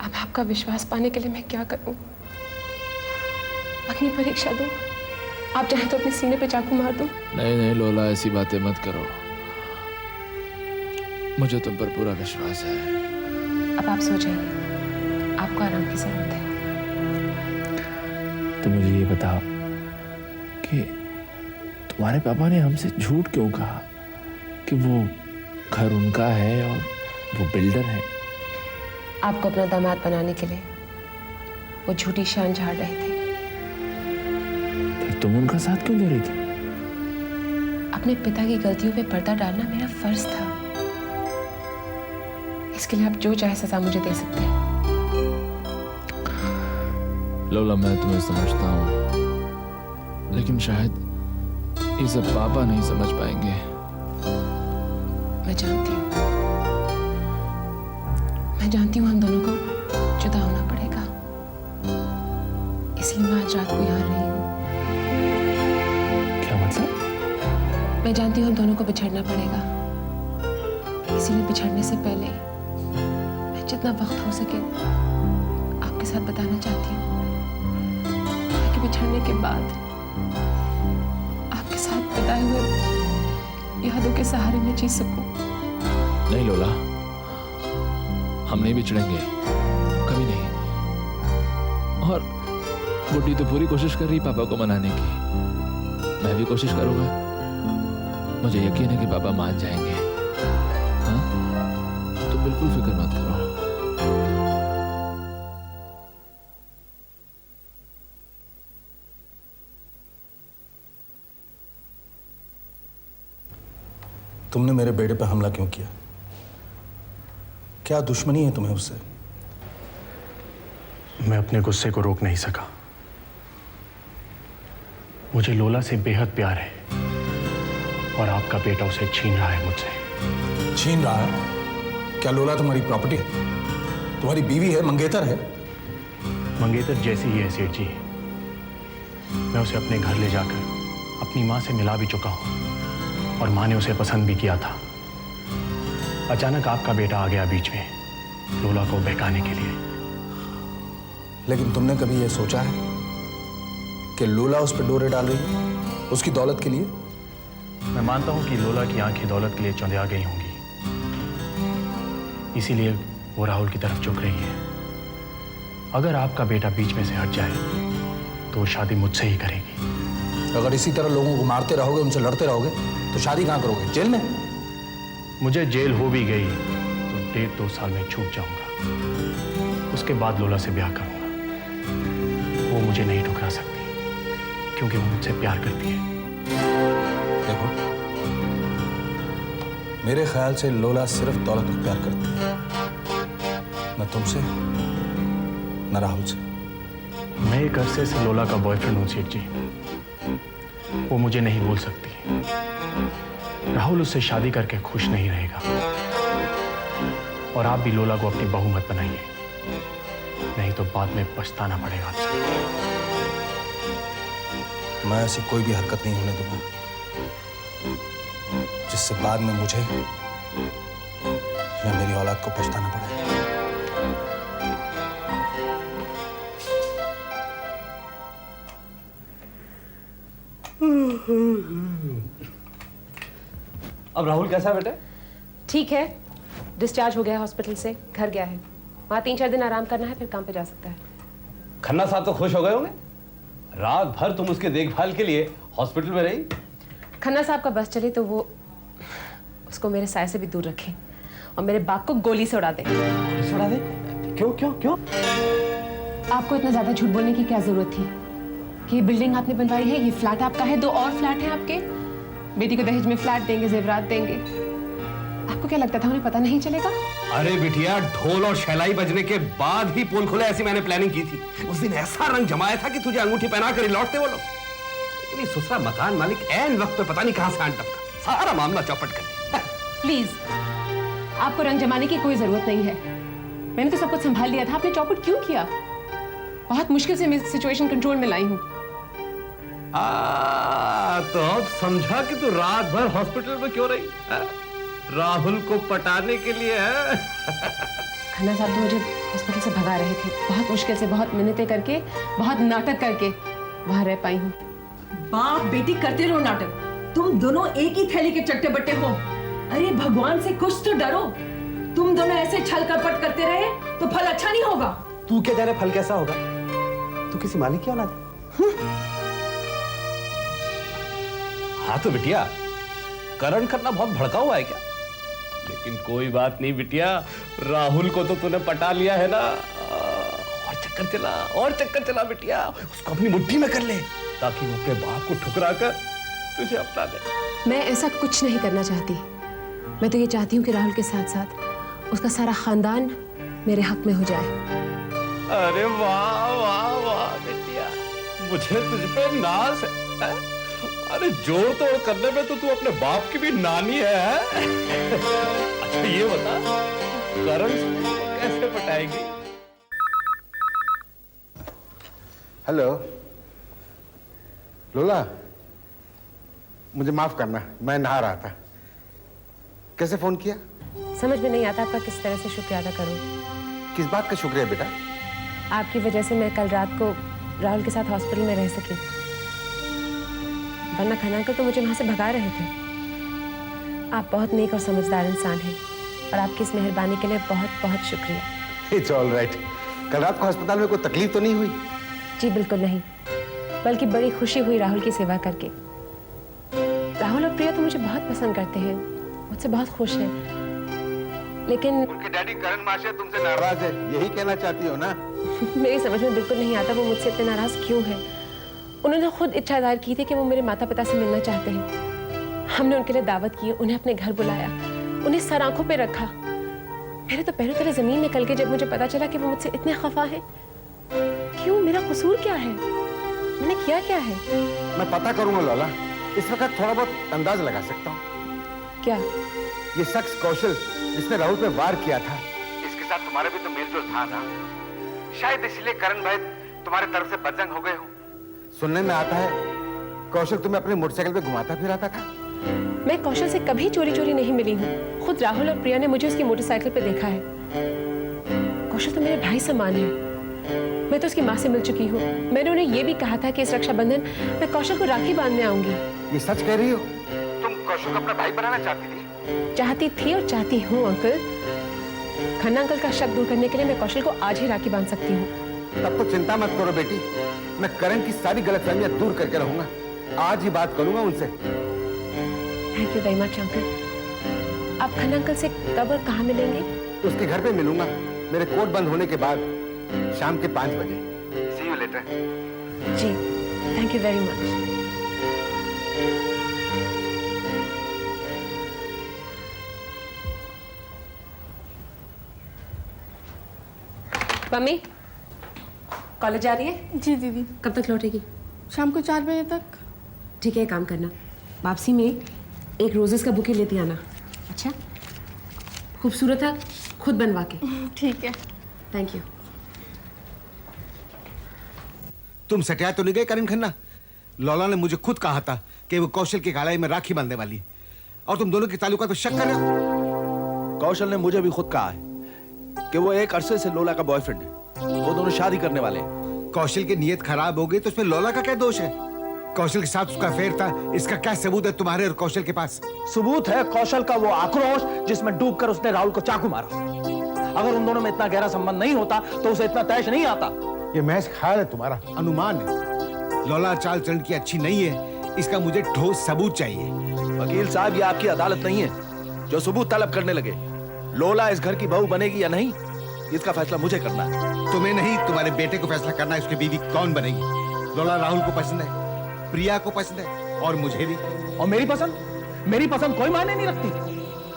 अब आपका विश्वास पाने के लिए मैं क्या करूं? अपनी परीक्षा दूं? आप चाहें तो अपने सीने पे चाकू मार दूं? नहीं नहीं लोला, ऐसी बातें मत करो। मुझे तुम पर पूरा विश्वास है। अब आप सो जाइए, आपको आराम की जरूरत है। तो मुझे ये बताओ कि तुम्हारे पापा ने हमसे झूठ क्यों कहा कि वो घर उनका है और वो बिल्डर है? आपको अपना दामाद बनाने के लिए वो झूठी शान झाड़ रहे थे। फिर तुम उनका साथ क्यों दे रही थी? अपने पिता की गलतियों पे पर्दा डालना मेरा फर्ज था। इसके लिए आप जो चाहे सजा मुझे दे सकते हैं। लोला, मैं तुम्हें समझता हूँ, लेकिन शायद ये सब पापा नहीं समझ पाएंगे। मैं जानती हूँ हम दोनों को जुदा होना पड़ेगा, इसलिए मैं आज रात को यहाँ रही हूँ। क्या मतलब? मैं जानती हूँ हम दोनों को बिछड़ना पड़ेगा, इसीलिए बिछड़ने से पहले मैं जितना वक्त हो सके आपके साथ बताना चाहती हूँ, ताकि बिछड़ने के बाद आपके साथ बिताए हुए यादों के सहारे में जी सकूं। नहीं लोला, हम नहीं बिछड़ेंगे, कभी नहीं। और बुड्ढी तो पूरी कोशिश कर रही पापा को मनाने की। मैं भी कोशिश करूंगा। मुझे यकीन है कि पापा मान जाएंगे। हाँ, तो बिल्कुल फिक्र मत करो। तुमने मेरे बेटे पर हमला क्यों किया? क्या दुश्मनी है तुम्हें उससे? मैं अपने गुस्से को रोक नहीं सका। मुझे लोला से बेहद प्यार है और आपका बेटा उसे छीन रहा है मुझसे। छीन रहा है? क्या लोला तुम्हारी प्रॉपर्टी है? तुम्हारी बीवी है, मंगेतर है? मंगेतर जैसी ही है सेठ जी। मैं उसे अपने घर ले जाकर अपनी मां से मिला भी चुका हूं और मां ने उसे पसंद भी किया था। अचानक आपका बेटा आ गया बीच में, लोला को बहकाने के लिए। लेकिन तुमने कभी यह सोचा है कि लोला उस पर डोरे डाल रही है उसकी दौलत के लिए? मैं मानता हूं कि लोला की आंखें दौलत के लिए चौंधिया गई होंगी, इसीलिए वो राहुल की तरफ झुक रही है। अगर आपका बेटा बीच में से हट जाए तो वो शादी मुझसे ही करेगी। अगर इसी तरह लोगों को मारते रहोगे, उनसे लड़ते रहोगे, तो शादी कहां करोगे? जेल में? मुझे जेल हो भी गई तो 1.5-2 साल में छूट जाऊंगा। उसके बाद लोला से ब्याह करूंगा। वो मुझे नहीं ठुकरा सकती क्योंकि वो मुझसे प्यार करती है। देखो, मेरे ख्याल से लोला सिर्फ दौलत को प्यार करती है, न तुमसे न राहुल से। मैं एक अरसे से लोला का बॉयफ्रेंड हूं सेठ जी। वो मुझे नहीं बोल सकती। राहुल उससे शादी करके खुश नहीं रहेगा। और आप भी लोला को अपनी बहू मत बनाइए, नहीं तो बाद में पछताना पड़ेगा आपसे। मैं ऐसी कोई भी हरकत नहीं होने दूंगा जिससे बाद में मुझे या मेरी औलाद को पछताना पड़े। अब राहुल कैसा है बेटे? ठीक है, डिस्चार्ज हो गया हॉस्पिटल से, घर गया है। वहाँ 3-4 दिन आराम करना है, फिर काम पे जा सकता है। खन्ना साहब तो खुश हो गए होंगे। रात भर तुम उसके देखभाल के लिए हॉस्पिटल में रही। खन्ना साहब का बस चले तो वो उसको मेरे साय से भी दूर रखें और मेरे बाप को गोली से उड़ा दे। उड़ा दे? क्यों क्यों क्यों? आपको इतना ज्यादा झूठ बोलने की क्या जरूरत थी कि ये बिल्डिंग आपने बनवाई है, ये फ्लैट आपका है, 2 और फ्लैट हैं आपके। बेटी को दहेज में फ्लैट देंगे, जेवरात देंगे। आपको क्या लगता था उन्हें पता नहीं चलेगा? अरे बिटिया, ढोल और शैलाई बजने के बाद ही पोल खुले, ऐसी मैंने प्लानिंग की थी। उस दिन ऐसा रंग जमाया था कि तुझे अंगूठी पहना कर लौटते वो लोग। लेकिन ये ससुरा मकान मालिक ऐन वक्त पे पता नहीं कहां से आन टपका, सारा मामला चौपट कर दिया। प्लीज, आपको रंग जमाने की कोई जरूरत नहीं है। मैंने तो सब कुछ संभाल लिया था, आपने चौपट क्यों किया? बहुत मुश्किल से मैं सिचुएशन कंट्रोल में लाई हूँ। तो अब समझा कि तू रात भर हॉस्पिटल में क्यों रही? राहुल को पटाने के लिए है? खन्ना साहब तो मुझे हॉस्पिटल से भगा रहे थे। बहुत मुश्किल से, बहुत मिन्नतें करके, बहुत नाटक करके वहां रह पाई हूँ। बाप बेटी करते रहो नाटक। तुम दोनों एक ही थैली के चट्टे बट्टे हो। अरे भगवान से कुछ तो डरो। तुम दोनों ऐसे छल कपट करते रहे तो फल अच्छा नहीं होगा। तू क्या जाने फल कैसा होगा? तू किसी मालिक की औलाद है? हाँ तो बिटिया, करण करना बहुत भड़का हुआ है क्या? लेकिन कोई बात नहीं बिटिया, राहुल को तो तूने पटा लिया है ना। और चक्कर चला बिटिया, उसको अपनी मुट्ठी में कर ले ताकि वो अपने बाप को ठुकरा कर तुझे अपना ले। मैं ऐसा कुछ नहीं करना चाहती। मैं तो ये चाहती हूँ कि राहुल के साथ साथ उसका सारा खानदान मेरे हक में हो जाए। अरे वाह वाह वाह बिटिया, मुझे तुझ पे नाज है। अरे जोड़ तोड़ करने में तो तू अपने बाप की भी नानी है। अच्छा ये बता, करण से कैसे पटाएगी? हेलो लोला, मुझे माफ करना, मैं नहा रहा था। कैसे फोन किया? समझ में नहीं आता आपका किस तरह से शुक्रिया अदा करूं। किस बात का शुक्रिया बेटा? आपकी वजह से मैं कल रात को राहुल के साथ हॉस्पिटल में रह सकी, वरना खन्ना अंकल तो मुझे वहां से भगा रहे थे। आप बहुत नेक और समझदार इंसान हैं और आपकी इस मेहरबानी के लिए बहुत बहुत शुक्रिया। It's all right. कल रात को अस्पताल में कोई तकलीफ तो नहीं हुई? जी बिल्कुल नहीं, बल्कि बड़ी खुशी हुई राहुल की सेवा करके। राहुल और प्रिया तो मुझे बहुत पसंद करते हैं, मुझसे बहुत खुश हैं, लेकिन उनके डैडी करण मास्टर तुमसे नाराज है, यही कहना चाहती हो ना? मेरी समझ में बिल्कुल नहीं आता वो मुझसे इतने नाराज क्यों है। उन्होंने खुद इच्छा जाहिर की थी कि वो मेरे माता पिता से मिलना चाहते हैं। हमने उनके लिए दावत की, उन्हें अपने घर बुलाया, उन्हें सर आंखों पे रखा। मेरे तो पैरों तले जमीन निकल गई जब मुझे पता चला कि वो मुझसे इतने खफा है। क्यों? मेरा कसूर क्या है? मैंने किया क्या है? मैं पता करूंगा लोला, इस वक्त थोड़ा बहुत अंदाज लगा सकता हूँ। क्या? ये शख्स कौशल जिसने राहुल पे वार किया था, इसके साथ तुम्हारा भी तो मेलजोल था ना? शायद इसलिए करण भाई तुम्हारे तरफ से बदजंग हो गए हो। सुनने में आता है कौशल तुम्हें अपने मोटरसाइकिल पे घुमाता फिराता था। मैं कौशल से कभी चोरी चोरी नहीं मिली हूँ। खुद राहुल और प्रिया ने मुझे उसकी मोटरसाइकिल पे देखा है। कौशल तो मेरे भाई समान है। मैं तो उसकी माँ से मिल चुकी हूँ। मैंने उन्हें यह भी कहा था कि इस रक्षाबंधन मैं कौशल को राखी बांधने आऊंगी। ये सच कह रही हो? तुम कौशल को अपना भाई बनाना चाहती थी? चाहती थी और चाहती हूँ अंकल। खन्ना अंकल का शक दूर करने के लिए मैं कौशल को आज ही राखी बांध सकती हूँ। तब तो चिंता मत करो बेटी, मैं करण की सारी गलतफहमियां दूर करके रहूंगा। आज ही बात करूंगा उनसे। Thank you very much uncle. आप खन्ना अंकल से कब और कहाँ मिलेंगे? उसके घर पे मिलूंगा, मेरे कोर्ट बंद होने के बाद शाम के 5 बजे। See you later. जी thank you very much. Mummy college जा रही है? जी दीदी। कब तक लौटेगी? शाम को 4 बजे तक। ठीक है, काम करना, वापसी में एक रोजेस का बुके लेती आना। अच्छा, खूबसूरत है, खुद बनवा के। ठीक है। Thank you. तुम सटिया तो नहीं गए करण खन्ना? लौला ने मुझे खुद कहा था कि वो कौशल की कलाई में राखी बांधने वाली है, और तुम दोनों की ताल्लुकात पे शक कर रहे हो। कौशल ने मुझे भी खुद कहा है कि वो एक अरसे से लोला का बॉयफ्रेंड है। वो दोनों शादी करने वाले हैं। कौशल की नीयत खराब हो गई तो उसमें लौला का क्या दोष है? कौशल के साथ उसका अफेयर था, इसका क्या सबूत है तुम्हारे और कौशल के पास? सबूत है कौशल का वो आक्रोश जिसमें डूबकर उसने राहुल को चाकू मारा। अगर उन दोनों में इतना गहरा संबंध नहीं होता तो उसे इतना तैश नहीं आता। ये महज ख्याल है तुम्हारा, अनुमान है। लौला चाल चलन की अच्छी नहीं है, इसका मुझे ठोस सबूत चाहिए। वकील साहब, ये आपकी अदालत नहीं है जो सबूत तलब करने लगे। लोला इस घर की बहू बनेगी या नहीं, इसका फैसला मुझे करना है। तुम्हें नहीं, तुम्हारे बेटे को फैसला करना है उसकी बीवी कौन बनेगी। लोला राहुल को पसंद है, प्रिया को पसंद है, और मुझे भी। और मेरी पसंद कोई मायने नहीं रखती।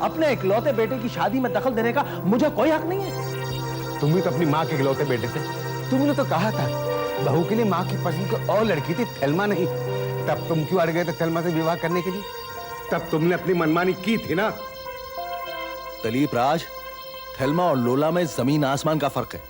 अपने इकलौते बेटे की शादी में दखल देने का मुझे कोई हक नहीं है। तुम भी तो अपनी माँ के इकलौते बेटे थे। तुमने तो कहा था बहू के लिए माँ की पसंद की और लड़की थी, थेल्मा नहीं। तब तुम क्यों अड़ गए थे थेल्मा से विवाह करने के लिए? तब तुमने अपनी मनमानी की थी ना। दलीप राज, थेल्मा और लोला में जमीन आसमान का फर्क है।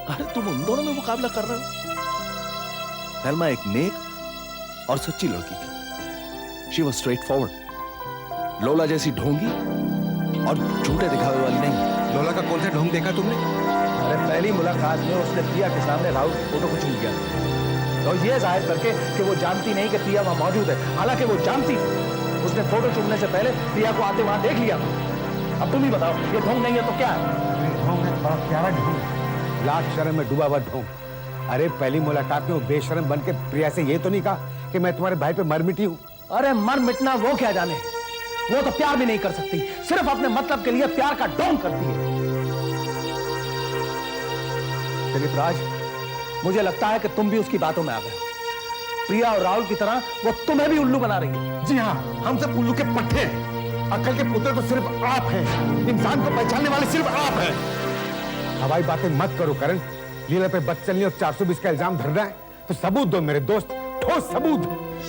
अरे तुम उन दोनों में मुकाबला कर रहे हो। थेल्मा एक नेक और सच्ची लड़की थी। She was straight forward. लोला जैसी ढोंगी और झूठे दिखावे वाली नहीं। लोला का कौन सा ढोंग देखा तुमने? अरे पहली मुलाकात में उसने प्रिया के सामने राहुल की फोटो को चूम लिया तो ये जाहिर करके कि वो जानती नहीं कि प्रिया वहां मौजूद है, हालांकि वो जानती थी। उसने फोटो चूमने से पहले प्रिया को आते वहां देख लिया था। अब तुम ही बताओ, ये ढोंग नहीं है तो क्या है? ढोंग है, बड़ा प्यारा ढोंग, लाख शर्म में डूबा हुआ ढोंग। अरे पहली मुलाकात में वो बेशर्म बन के प्रिया से ये तो नहीं कहा कि मैं तुम्हारे भाई पे मर मिटी हूं। अरे मर मिटना वो क्या जाने, वो तो प्यार भी नहीं कर सकती, सिर्फ अपने मतलब के लिए प्यार का ढोंग करती है। दिलीप राज, मुझे लगता है कि तुम भी उसकी बातों में आ गए। प्रिया और राहुल की तरह वो तुम्हें भी उल्लू बना रही है। जी हाँ, हम सब उल्लू के पट्टे हैं। अक्ल के पुत्र तो सिर्फ आप हैं, इंसान को पहचानने वाले सिर्फ आप हैं। हवाई बातें मत करो करण। लीला पे बदचलनी और 420 का इल्जाम धरना है तो सबूत दो मेरे दोस्त, ठोस सबूत।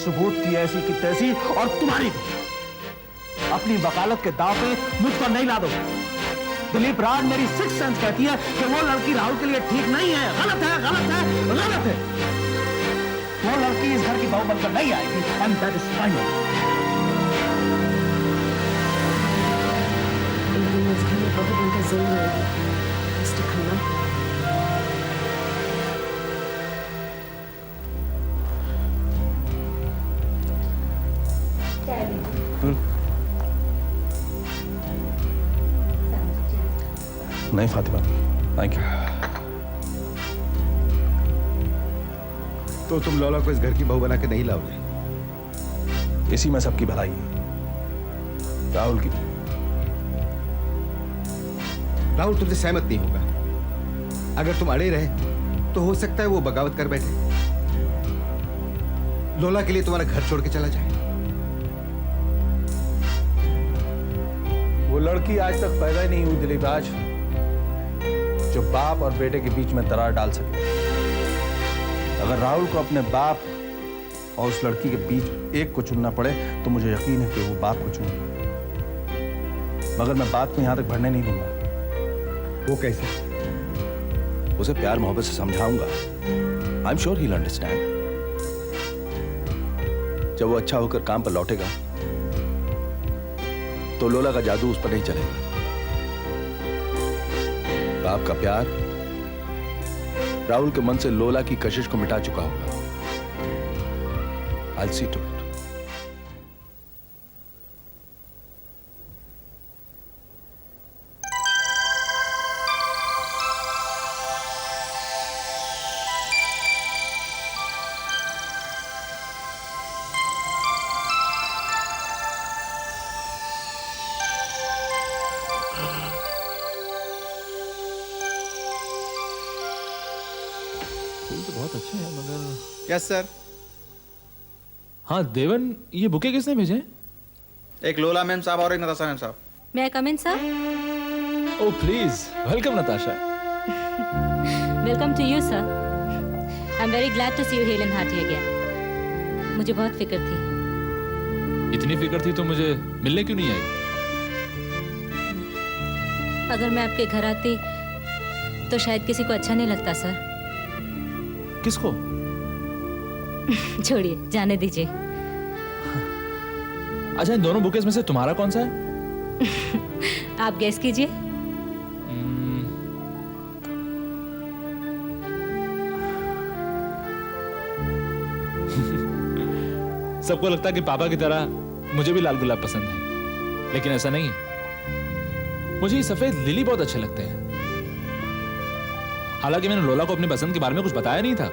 सबूत की ऐसी की तैसी और तुम्हारी भी। अपनी वकालत के दाव पे मुझ पर नहीं ला दो। दिलीप राज, मेरी सिक्स सेंस कहती है कि वो लड़की राहुल के लिए ठीक नहीं है। गलत है, गलत है, गलत है। वो लड़की इस घर की बहू बनकर नहीं आएगी, एंड दैट इज फाइनल। एक दिन इस घर में बहू बनकर जरूर आएगी मिस्टर खन्ना। नहीं फातिमा, थैंक यू। तो तुम लोला को इस घर की बहू बना के नहीं लाओगे? इसी में सबकी भलाई है, राहुल की। राहुल तुमसे सहमत नहीं होगा। अगर तुम अड़े रहे तो हो सकता है वो बगावत कर बैठे, लोला के लिए तुम्हारा घर छोड़ के चला जाए। वो लड़की आज तक पैदा ही नहीं हुई दिलीप राज, जो बाप और बेटे के बीच में दरार डाल सके। अगर राहुल को अपने बाप और उस लड़की के बीच एक को चुनना पड़े तो मुझे यकीन है कि वो बाप को चुनेगा। मगर मैं बात को यहां तक बढ़ने नहीं दूंगा। वो कैसे? उसे प्यार मोहब्बत से समझाऊंगा। I am sure he will understand. जब वो अच्छा होकर काम पर लौटेगा तो लोला का जादू उस पर नहीं चलेगा। बाप का प्यार राहुल के मन से लोला की कशिश को मिटा चुका होगा। I'll see to it. फूल तो बहुत अच्छे हैं मगर। Yes sir. हाँ देवन, ये बुके किसने भेजे हैं? एक लोला मैम साहब और एक नताशा मैम साहब। May come in sir? Oh please, welcome Natasha. Welcome to you sir. I am very glad to see you hale and hearty again. मुझे बहुत फिक्र थी। इतनी फिक्र थी तो मुझे मिलने क्यों नहीं आई? अगर मैं आपके घर आती तो शायद किसी को अच्छा नहीं लगता सर। किसको? छोड़िए, जाने दीजिए। अच्छा, इन दोनों बुकेस में से तुम्हारा कौन सा है? आप गेस कीजिए। सबको लगता है कि पापा की तरह मुझे भी लाल गुलाब पसंद है, लेकिन ऐसा नहीं है। मुझे ये सफेद लिली बहुत अच्छे लगते हैं। हालांकि मैंने लोला को अपनी पसंद के बारे में कुछ बताया नहीं था,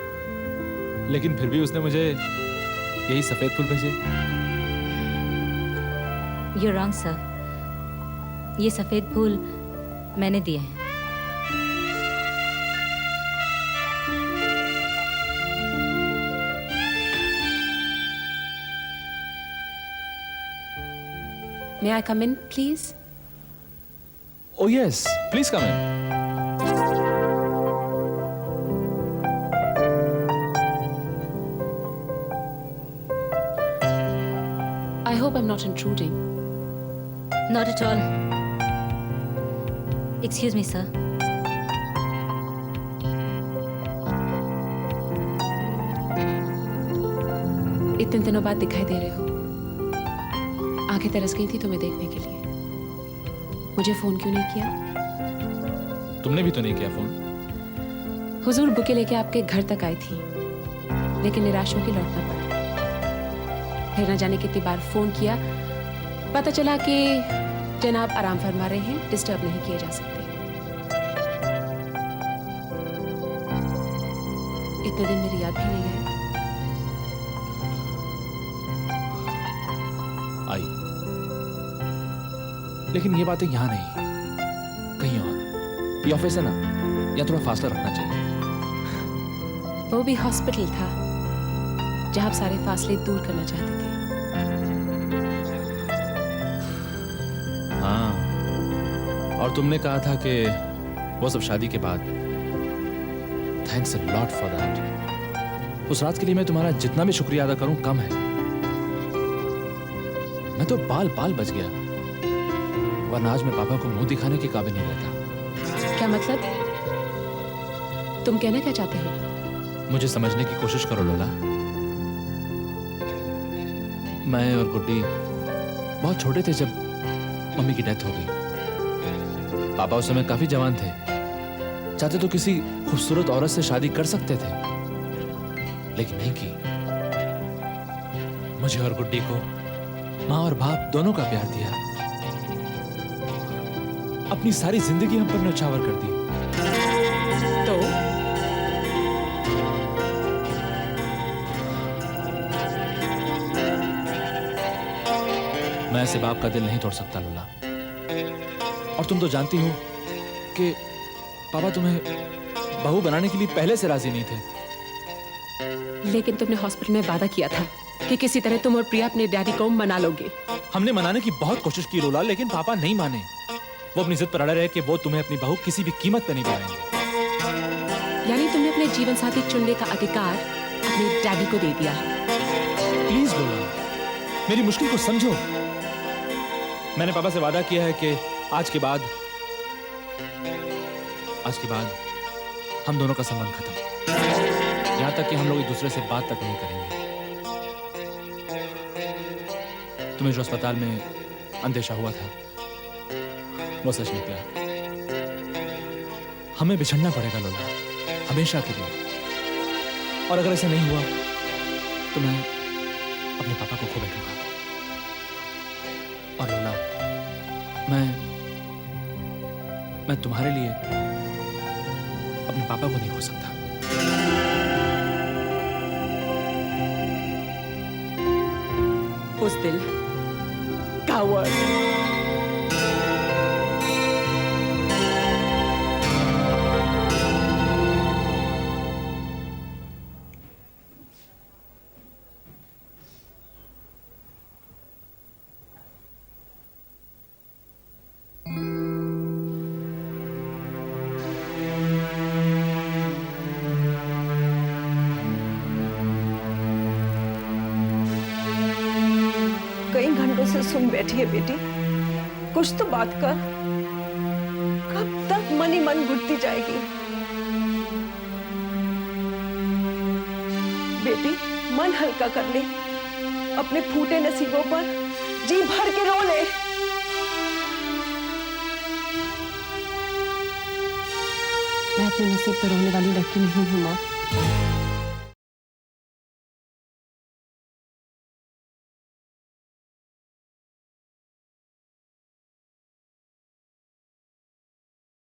लेकिन फिर भी उसने मुझे यही सफेद फूल भेजे। You're wrong, sir. ये सफेद फूल मैंने दिए हैं। May I come in, please? Oh yes, please come in. I hope I'm not intruding. Not at all. Excuse me, sir. इतने दिनों बाद दिखाई दे रहे हो। आंखें तरस गई थी तुम्हें देखने के लिए। मुझे फोन क्यों नहीं किया? तुमने भी तो नहीं किया फोन। हुजूर बुके लेके आपके घर तक आई थी, लेकिन निराश होकर लौटना पड़ा। फिर न जाने कितनी बार फोन किया, पता चला कि जनाब आराम फरमा रहे हैं, डिस्टर्ब नहीं किए जा सकते। इतने दिन मेरी याद भी नहीं आई। आई, लेकिन ये बातें यहां नहीं, कहीं और। ये ऑफिस है ना, यहाँ थोड़ा फासला रखना चाहिए। वो भी हॉस्पिटल था जहां आप सारे फासले दूर करना चाहते थे। हाँ, और तुमने कहा था कि वो सब शादी के बाद। Thanks a lot for that. उस रात के लिए मैं तुम्हारा जितना भी शुक्रिया अदा करूं कम है। मैं तो बाल बाल बच गया, वरना आज मैं पापा को मुंह दिखाने के काबिल नहीं रहता। क्या मतलब? तुम कहना क्या चाहते हो? मुझे समझने की कोशिश करो लोला। मैं और गुड्डी बहुत छोटे थे जब मम्मी की डेथ हो गई। पापा उस समय काफी जवान थे, चाहते तो किसी खूबसूरत औरत से शादी कर सकते थे, लेकिन नहीं की। मुझे और गुड्डी को माँ और बाप दोनों का प्यार दिया, अपनी सारी जिंदगी हम पर न्यौछावर कर दी। तो मैं ऐसे बाप का दिल नहीं तोड़ सकता लोला। और तुम तो जानती हो कि पापा तुम्हें बहू बनाने के लिए पहले से राजी नहीं थे। लेकिन तुमने हॉस्पिटल में वादा किया था कि किसी तरह तुम और प्रिया अपने डैडी को मना लोगे। हमने मनाने की बहुत कोशिश की लोला, लेकिन पापा नहीं माने। वो अपनी जिद पर अड़े रहे कि वो तुम्हें अपनी बहू किसी भी कीमत पर नहीं बनाएंगे। यानी तुमने अपने जीवन साथी चुनने का अधिकार अपने डैडी को दे दिया। प्लीज लोला, मेरी मुश्किल को समझो। मैंने पापा से वादा किया है कि आज के बाद हम दोनों का संबंध खत्म, यहां तक कि हम लोग एक दूसरे से बात तक नहीं करेंगे। तुम्हें जो अस्पताल में अंदेशा हुआ था वो सच निकला। हमें बिछड़ना पड़ेगा लोला, हमेशा के लिए। और अगर ऐसा नहीं हुआ तो मैं अपने पापा को खो बैठूंगा। और लोला, मैं तुम्हारे लिए अपने पापा को नहीं खो सकता। उस दिल कावर्ड। कई घंटों से सुन बैठी है बेटी, कुछ तो बात कर। कब तक मन ही मन घुटती जाएगी? बेटी मन हल्का कर ले, अपने फूटे नसीबों पर जी भर के रो ले। मैं अपने नसीब पर रोने वाली लड़की नहीं हूँ माँ।